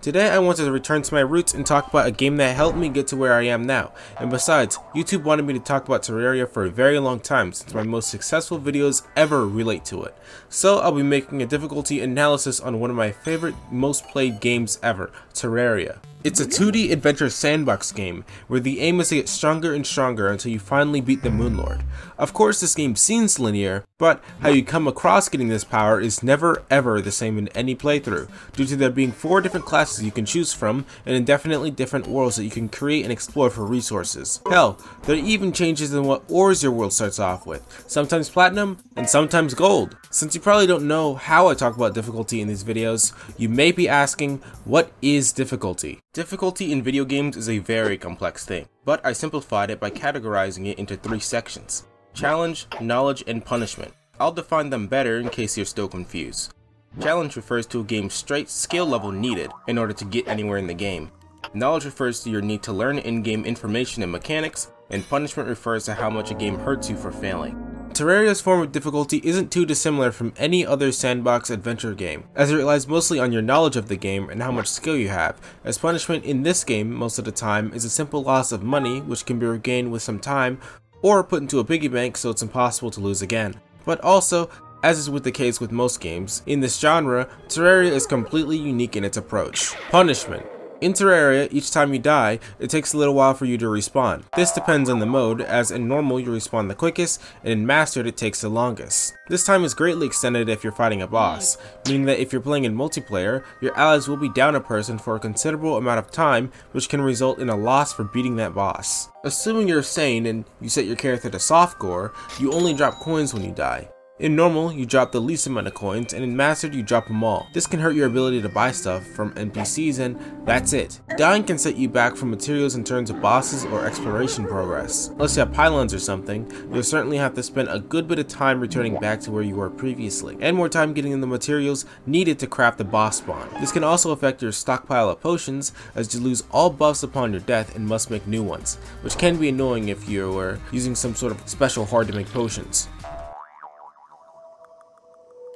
Today I wanted to return to my roots and talk about a game that helped me get to where I am now, and besides, YouTube wanted me to talk about Terraria for a very long time since my most successful videos ever relate to it. So I'll be making a difficulty analysis on one of my favorite, most played games ever, Terraria. It's a 2D adventure sandbox game, where the aim is to get stronger and stronger until you finally beat the Moonlord. Of course this game seems linear, but how you come across getting this power is never ever the same in any playthrough, due to there being 4 different classes you can choose from, and indefinitely different worlds that you can create and explore for resources. Hell, there are even changes in what ores your world starts off with, sometimes platinum, and sometimes gold. Since you probably don't know how I talk about difficulty in these videos, you may be asking, what is difficulty? Difficulty in video games is a very complex thing, but I simplified it by categorizing it into 3 sections: challenge, knowledge, and punishment. I'll define them better in case you're still confused. Challenge refers to a game's straight skill level needed in order to get anywhere in the game. Knowledge refers to your need to learn in-game information and mechanics, and punishment refers to how much a game hurts you for failing. Terraria's form of difficulty isn't too dissimilar from any other sandbox adventure game, as it relies mostly on your knowledge of the game and how much skill you have, as punishment in this game most of the time is a simple loss of money which can be regained with some time, or put into a piggy bank so it's impossible to lose again. But also, as is with the case with most games, in this genre, Terraria is completely unique in its approach. Punishment. In Terraria, each time you die, it takes a little while for you to respawn. This depends on the mode, as in normal you respawn the quickest, and in mastered it takes the longest. This time is greatly extended if you're fighting a boss, meaning that if you're playing in multiplayer, your allies will be down a person for a considerable amount of time, which can result in a loss for beating that boss. Assuming you're sane and you set your character to softcore, you only drop coins when you die. In normal, you drop the least amount of coins, and in mastered, you drop them all. This can hurt your ability to buy stuff from NPCs, and that's it. Dying can set you back from materials in terms of bosses or exploration progress. Unless you have pylons or something, you'll certainly have to spend a good bit of time returning back to where you were previously, and more time getting the materials needed to craft the boss spawn. This can also affect your stockpile of potions, as you lose all buffs upon your death and must make new ones, which can be annoying if you were using some sort of special hard to make potions.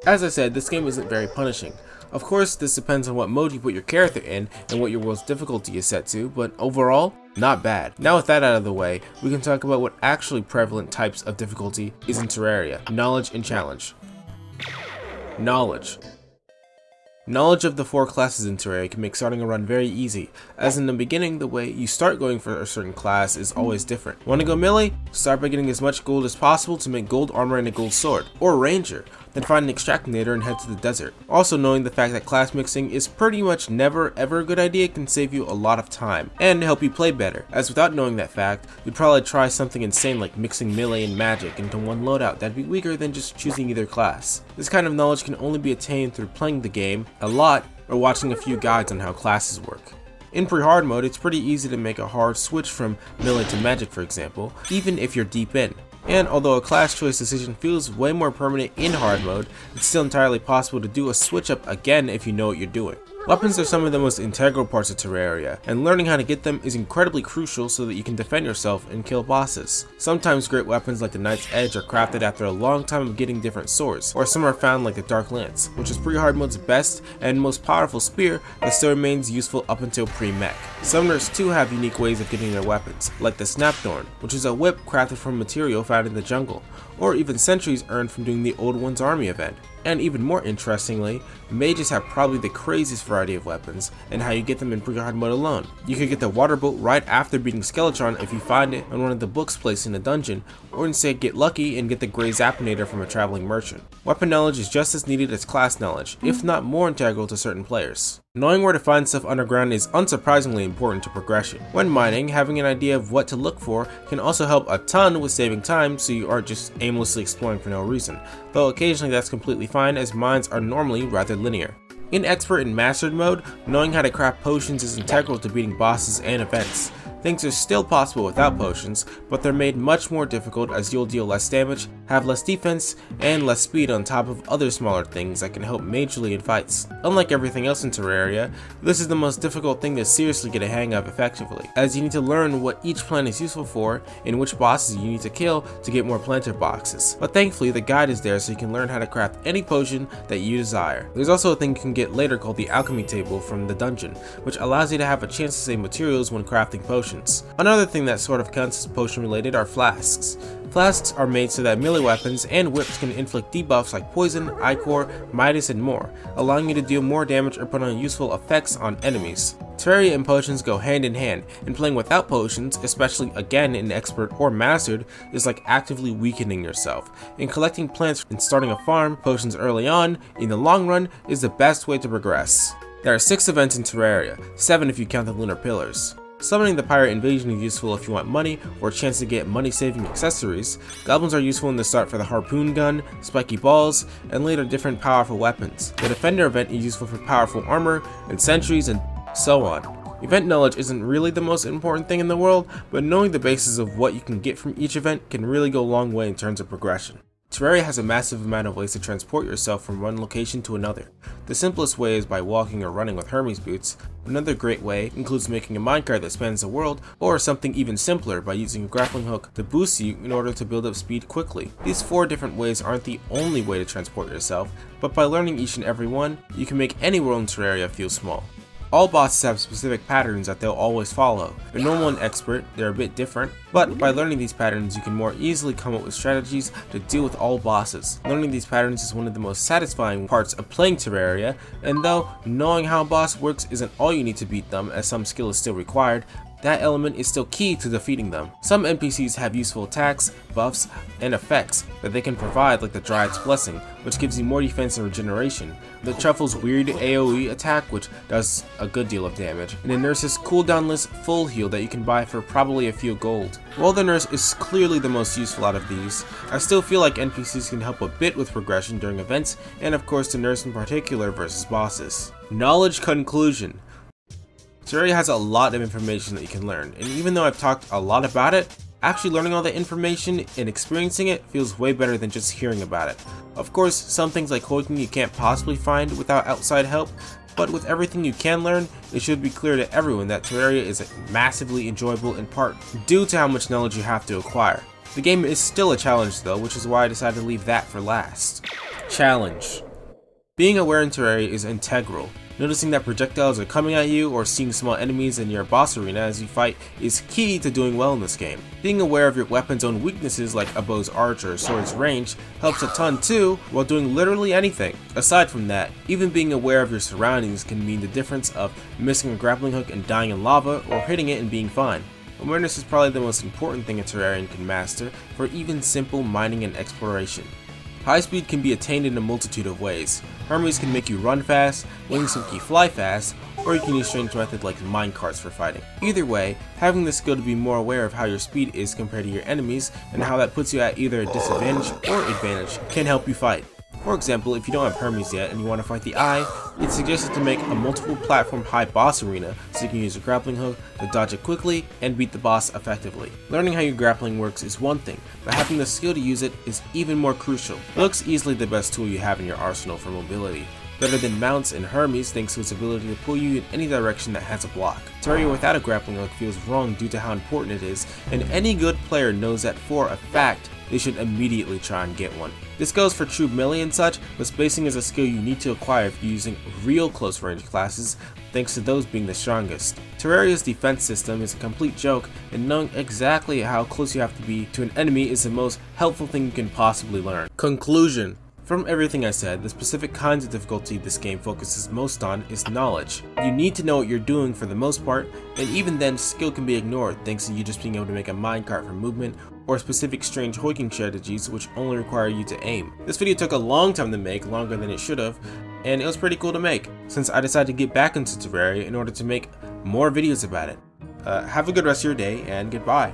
As I said, this game isn't very punishing. Of course, this depends on what mode you put your character in and what your world's difficulty is set to, but overall, not bad. Now with that out of the way, we can talk about what actually prevalent types of difficulty is in Terraria: knowledge and challenge. Knowledge. Knowledge of the 4 classes in Terraria can make starting a run very easy, as in the beginning the way you start going for a certain class is always different. Want to go melee? Start by getting as much gold as possible to make gold armor and a gold sword, or ranger, then find an extractinator and head to the desert. Also, knowing the fact that class mixing is pretty much never ever a good idea can save you a lot of time, and help you play better, as without knowing that fact, you'd probably try something insane like mixing melee and magic into one loadout that'd be weaker than just choosing either class. This kind of knowledge can only be attained through playing the game a lot, or watching a few guides on how classes work. In pre-hard mode, it's pretty easy to make a hard switch from melee to magic, for example, even if you're deep in. And although a class choice decision feels way more permanent in hard mode, it's still entirely possible to do a switch up again if you know what you're doing. Weapons are some of the most integral parts of Terraria, and learning how to get them is incredibly crucial so that you can defend yourself and kill bosses. Sometimes great weapons like the Knight's Edge are crafted after a long time of getting different swords, or some are found like the Dark Lance, which is pre-hard mode's best and most powerful spear that still remains useful up until pre-mech. Summoners too have unique ways of getting their weapons, like the Snapthorn, which is a whip crafted from material found in the jungle, or even sentries earned from doing the Old One's Army event. And even more interestingly, mages have probably the craziest variety of weapons, and how you get them in pre-hard mode alone. You could get the water boat right after beating Skeletron if you find it on one of the books placed in a dungeon, or instead get lucky and get the Grey Zappinator from a traveling merchant. Weapon knowledge is just as needed as class knowledge, if not more integral to certain players. Knowing where to find stuff underground is unsurprisingly important to progression. When mining, having an idea of what to look for can also help a ton with saving time so you aren't just aimlessly exploring for no reason, though occasionally that's completely fine as mines are normally rather linear. In expert and mastered mode, knowing how to craft potions is integral to beating bosses and events. Things are still possible without potions, but they're made much more difficult as you'll deal less damage, have less defense, and less speed on top of other smaller things that can help majorly in fights. Unlike everything else in Terraria, this is the most difficult thing to seriously get a hang of effectively, as you need to learn what each plant is useful for and which bosses you need to kill to get more planter boxes. But thankfully the guide is there so you can learn how to craft any potion that you desire. There's also a thing you can get later called the alchemy table from the dungeon, which allows you to have a chance to save materials when crafting potions. Another thing that sort of counts as potion related are flasks. Flasks are made so that melee weapons and whips can inflict debuffs like poison, ichor, Midas, and more, allowing you to deal more damage or put on useful effects on enemies. Terraria and potions go hand in hand, and playing without potions, especially again in expert or mastered, is like actively weakening yourself. And collecting plants and starting a farm, potions early on, in the long run, is the best way to progress. There are 6 events in Terraria, 7 if you count the lunar pillars. Summoning the pirate invasion is useful if you want money or a chance to get money-saving accessories. Goblins are useful in the start for the harpoon gun, spiky balls, and later different powerful weapons. The defender event is useful for powerful armor and sentries and so on. Event knowledge isn't really the most important thing in the world, but knowing the basis of what you can get from each event can really go a long way in terms of progression. Terraria has a massive amount of ways to transport yourself from one location to another. The simplest way is by walking or running with Hermes boots. Another great way includes making a minecart that spans the world, or something even simpler by using a grappling hook to boost you in order to build up speed quickly. These 4 different ways aren't the only way to transport yourself, but by learning each and every one, you can make any world in Terraria feel small. All bosses have specific patterns that they'll always follow. For normal and expert, they're a bit different, but by learning these patterns you can more easily come up with strategies to deal with all bosses. Learning these patterns is one of the most satisfying parts of playing Terraria, and though knowing how a boss works isn't all you need to beat them, as some skill is still required, that element is still key to defeating them. Some NPCs have useful attacks, buffs, and effects that they can provide, like the Dryad's Blessing, which gives you more defense and regeneration, the Truffle's weird AoE attack, which does a good deal of damage, and the Nurse's cooldownless full heal that you can buy for probably a few gold. While the Nurse is clearly the most useful out of these, I still feel like NPCs can help a bit with progression during events, and of course the Nurse in particular versus bosses. Knowledge conclusion. Terraria has a lot of information that you can learn, and even though I've talked a lot about it, actually learning all the information and experiencing it feels way better than just hearing about it. Of course, some things like hoiking you can't possibly find without outside help, but with everything you can learn, it should be clear to everyone that Terraria is massively enjoyable in part due to how much knowledge you have to acquire. The game is still a challenge though, which is why I decided to leave that for last. Challenge. Being aware in Terraria is integral. Noticing that projectiles are coming at you or seeing small enemies in your boss arena as you fight is key to doing well in this game. Being aware of your weapon's own weaknesses like a bow's arch or a sword's range helps a ton too while doing literally anything. Aside from that, even being aware of your surroundings can mean the difference of missing a grappling hook and dying in lava or hitting it and being fine. Awareness is probably the most important thing a Terrarian can master for even simple mining and exploration. High speed can be attained in a multitude of ways. Hermes can make you run fast, wings make you fly fast, or you can use strange methods like minecarts for fighting. Either way, having the skill to be more aware of how your speed is compared to your enemies and how that puts you at either a disadvantage or advantage can help you fight. For example, if you don't have Hermes yet and you want to fight the Eye, it's suggested to make a multiple platform high boss arena so you can use a grappling hook to dodge it quickly and beat the boss effectively. Learning how your grappling works is one thing, but having the skill to use it is even more crucial. It looks easily the best tool you have in your arsenal for mobility. Better than mounts and Hermes thanks to its ability to pull you in any direction that has a block. Terraria without a grappling hook feels wrong due to how important it is, and any good player knows that for a fact they should immediately try and get one. This goes for true melee and such, but spacing is a skill you need to acquire if you're using real close range classes, thanks to those being the strongest. Terraria's defense system is a complete joke, and knowing exactly how close you have to be to an enemy is the most helpful thing you can possibly learn. Conclusion. From everything I said, the specific kinds of difficulty this game focuses most on is knowledge. You need to know what you're doing for the most part, and even then skill can be ignored thanks to you just being able to make a minecart for movement or specific strange hoiking strategies which only require you to aim. This video took a long time to make, longer than it should have, and it was pretty cool to make, since I decided to get back into Terraria in order to make more videos about it. Have a good rest of your day, and goodbye.